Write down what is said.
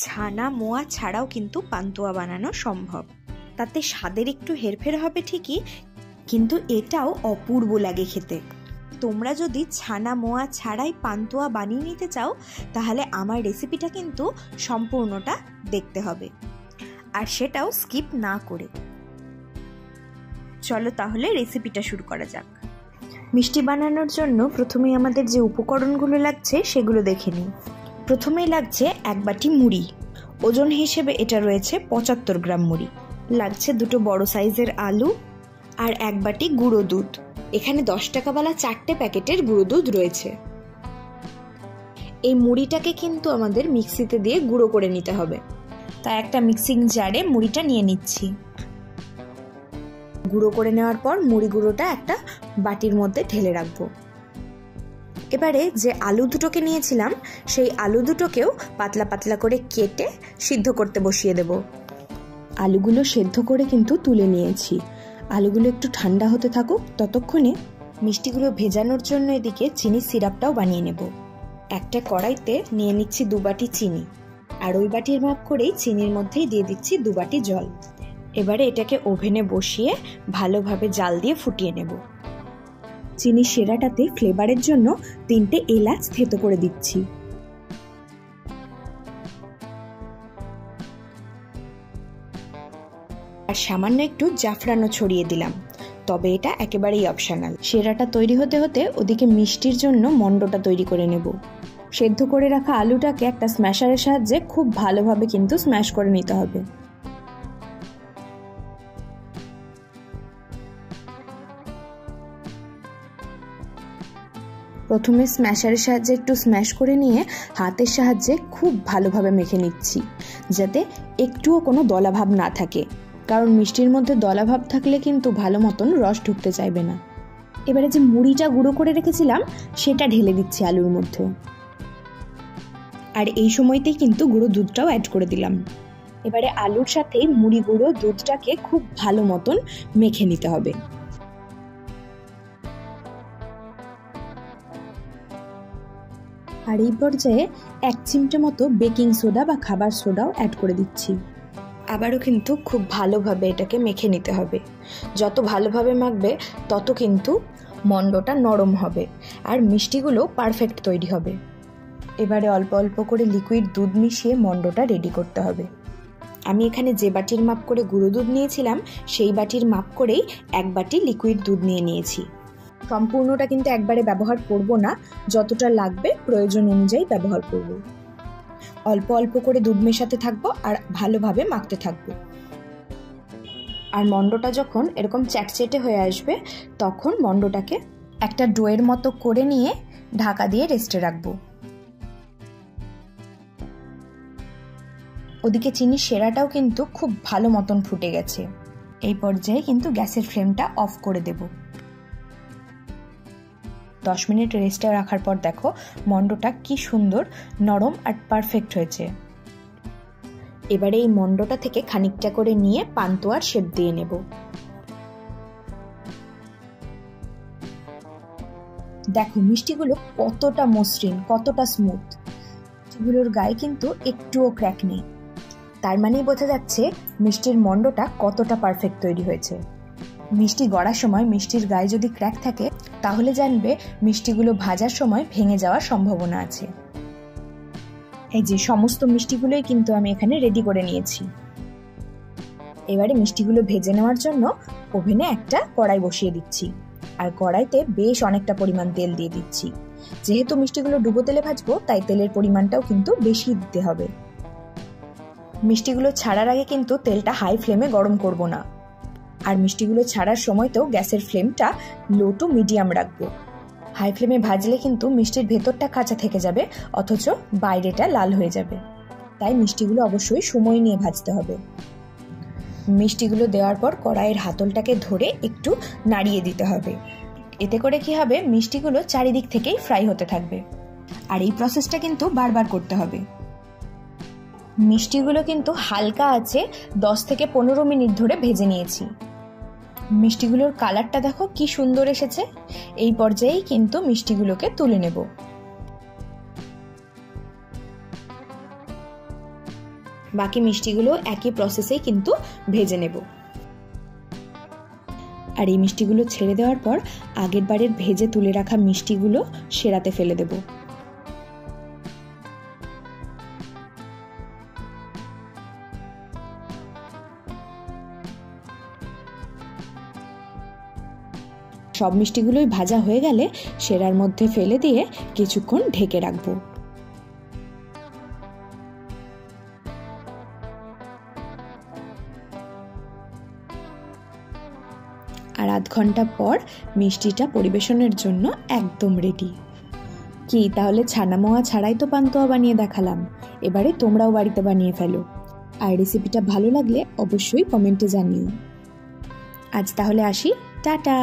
ছানা মোয়া ছাড়াও কিন্তু পান্তুয়া বানানো সম্ভব। তাতে স্বাদের একটু হেরফের হবে ঠিকই, কিন্তু এটাও অপূর্ব লাগে খেতে। তোমরা যদি ছানা মোয়া ছাড়াই পান্তুয়া বানিয়ে নিতে চাও তাহলে আমার রেসিপিটা কিন্তু সম্পূর্ণটা দেখতে হবে, আর সেটাও স্কিপ না করে। চলো তাহলে রেসিপিটা শুরু করা যাক। মিষ্টি বানানোর জন্য প্রথমেই আমাদের যে উপকরণগুলো লাগছে সেগুলো দেখে নিই। প্রথমেই লাগছে 1 বাটি মুড়ি, ওজন হিসেবে এটা রয়েছে 75 গ্রাম মুড়ি। লাগছে 2 বড় সাইজের আলু আর 1 বাটি গুঁড়ো দুধ। এখানে 10 টাকাওয়ালা 4টে প্যাকেটের গুঁড়ো দুধ রয়েছে। এই মুড়িটাকে কিন্তু আমাদের মিক্সিতে দিয়ে গুঁড়ো করে নিতে হবে, তাই একটা মিক্সিং জারে মুড়িটা নিয়ে নিচ্ছি। গুঁড়ো করে নেওয়ার পর মুড়ি গুঁড়োটা একটা বাটির মধ্যে ঢেলে রাখবো। এবারে যে আলু দুটোকে নিয়েছিলাম সেই আলু দুটোকেও পাতলা পাতলা করে কেটে সিদ্ধ করতে বসিয়ে দেব। আলুগুলো সেদ্ধ করে কিন্তু তুলে নিয়েছি। আলুগুলো একটু ঠান্ডা হতে থাকুক, ততক্ষণে মিষ্টিগুলো ভেজানোর জন্য এদিকে চিনির সিরাপটাও বানিয়ে নেব। একটা কড়াইতে নিয়ে নিচ্ছি 2 বাটি চিনি, আর ওই বাটির মাপ করেই চিনির মধ্যেই দিয়ে দিচ্ছি 2 বাটি জল। এবারে এটাকে ওভেনে বসিয়ে ভালোভাবে জাল দিয়ে ফুটিয়ে নেব। চিনির শিরাটাতে ফ্লেভারের জন্য 3টে এলাচ থেতো করে দিচ্ছি। আর সামান্য একটু জাফরানও ছড়িয়ে দিলাম, তবে এটা একেবারেই অপশনাল। শিরাটা তৈরি হতে হতে ওদিকে মিষ্টির জন্য মন্ডটা তৈরি করে নেব। সেদ্ধ করে রাখা আলুটাকে একটা স্ম্যাশারের সাহায্যে খুব ভালোভাবে কিন্তু স্ম্যাশ করে নিতে হবে। প্রথমে স্ম্যাশারের সাহায্যে একটু স্ম্যাশ করে নিয়ে হাতের সাহায্যে খুব ভালোভাবে মেখে নিচ্ছি, যাতে একটুও কোনো দলাভাব না থাকে, কারণ মিষ্টির মধ্যে দলাভাব থাকলে কিন্তু ভালো মতন রস ঢুকতে চাইবে না। এবারে যে মুড়িটা গুঁড়ো করে রেখেছিলাম সেটা ঢেলে দিচ্ছি আলুর মধ্যে, আর এই সময়তেই কিন্তু গুঁড়ো দুধটাও অ্যাড করে দিলাম। এবারে আলুর সাথে মুড়ি গুঁড়ো দুধটাকে খুব ভালো মতন মেখে নিতে হবে। আর এই পর্যায়ে 1 চিমটে মতো বেকিং সোডা বা খাবার সোডাও অ্যাড করে দিচ্ছি। আবারও কিন্তু খুব ভালোভাবে এটাকে মেখে নিতে হবে। যত ভালোভাবে মাখবে তত কিন্তু মন্ডটা নরম হবে আর মিষ্টিগুলো পারফেক্ট তৈরি হবে। এবারে অল্প অল্প করে লিকুইড দুধ মিশিয়ে মন্ডটা রেডি করতে হবে। আমি এখানে যে বাটির মাপ করে গুঁড়ো দুধ নিয়েছিলাম সেই বাটির মাপ করেই 1 বাটি লিকুইড দুধ নিয়ে নিয়েছি। সম্পূর্ণটা কিন্তু একবারে ব্যবহার করব না, যতটা লাগবে প্রয়োজন অনুযায়ী ব্যবহার করব। অল্প অল্প করে দুধ মেশাতে থাকবো আর ভালোভাবে মাখতে থাকবো। আর মন্ডটা যখন এরকম চ্যাটচেটে হয়ে আসবে তখন মন্ডটাকে একটা ডোয়ের মতো করে নিয়ে ঢাকা দিয়ে রেস্টে রাখবো। ওদিকে চিনির শিরাটাও কিন্তু খুব ভালো মতন ফুটে গেছে। এই পর্যায়ে কিন্তু গ্যাসের ফ্লেমটা অফ করে দেব। 10 মিনিট রেস্টে রাখার পর দেখো মন্ডটা কি সুন্দর নরম আর পারফেক্ট হয়েছে। এবারে এই মন্ডটা থেকে খানিকটা করে নিয়ে পান্তুয়ার শেপ দিয়ে নেব। দেখো মিষ্টিগুলো কতটা মসৃণ, কতটা স্মুথ। মিষ্টিগুলোর গায়ে কিন্তু একটুও ক্র্যাক নেই, তার মানেই বোঝা যাচ্ছে মিষ্টির মন্ডটা কতটা পারফেক্ট তৈরি হয়েছে। মিষ্টি গড়ার সময় মিষ্টির গায়ে যদি ক্র্যাক থাকে তাহলে জানবে মিষ্টিগুলো ভাজার সময় ভেঙে যাওয়ার সম্ভাবনা আছে। এই যে সমস্ত মিষ্টিগুলোই কিন্তু আমি এখানে রেডি করে নিয়েছি। এবারে মিষ্টিগুলো ভেজে নেওয়ার জন্য ওভেনে একটা কড়াই বসিয়ে দিচ্ছি, আর কড়াইতে বেশ অনেকটা পরিমাণ তেল দিয়ে দিচ্ছি। যেহেতু মিষ্টিগুলো ডুবো তেলে ভাজবো তাই তেলের পরিমাণটাও কিন্তু বেশি দিতে হবে। মিষ্টিগুলো ছাড়ার আগে কিন্তু তেলটা হাই ফ্লেমে গরম করব না, আর মিষ্টিগুলো ছাড়ার সময়তেও গ্যাসের ফ্লেমটা লো টু মিডিয়াম রাখবো। হাই ফ্লেমে ভাজলে কিন্তু মিষ্টির ভেতরটা কাঁচা থেকে যাবে, অথচ বাইরেটা লাল হয়ে যাবে। তাই মিষ্টিগুলো অবশ্যই সময় নিয়ে ভাজতে হবে। মিষ্টিগুলো দেওয়ার পর কড়াইয়ের হাতলটাকে ধরে একটু নাড়িয়ে দিতে হবে। এতে করে কি হবে, মিষ্টিগুলো চারিদিক থেকেই ফ্রাই হতে থাকবে। আর এই প্রসেসটা কিন্তু বারবার করতে হবে। মিষ্টিগুলো কিন্তু হালকা আছে 10 থেকে 15 মিনিট ধরে ভেজে নিয়েছি। মিষ্টিগুলোর কালারটা দেখো কি সুন্দর এসেছে। এই পর্যায়েই কিন্তু মিষ্টিগুলোকে তুলে নেব। বাকি মিষ্টিগুলো একই প্রসেসেই কিন্তু ভেজে নেব। আর এই মিষ্টিগুলো ছেড়ে দেওয়ার পর আগের বারের ভেজে তুলে রাখা মিষ্টিগুলো সেরাতে ফেলে দেব। সব মিষ্টিগুলোই ভাজা হয়ে গেলে সেরার মধ্যে ফেলে দিয়ে কিছুক্ষণ ঢেকে রাখবো। আর আধ ঘন্টা পর মিষ্টিটা পরিবেশনের জন্য একদম রেডি। কি তাহলে ছানা মোয়া ছাড়াই তো পান্তুয়া বানিয়ে দেখালাম, এবারে তোমরাও বাড়িতে বানিয়ে ফেলো। আর রেসিপিটা ভালো লাগলে অবশ্যই কমেন্টে জানিও। আজ তাহলে আসি, টাটা।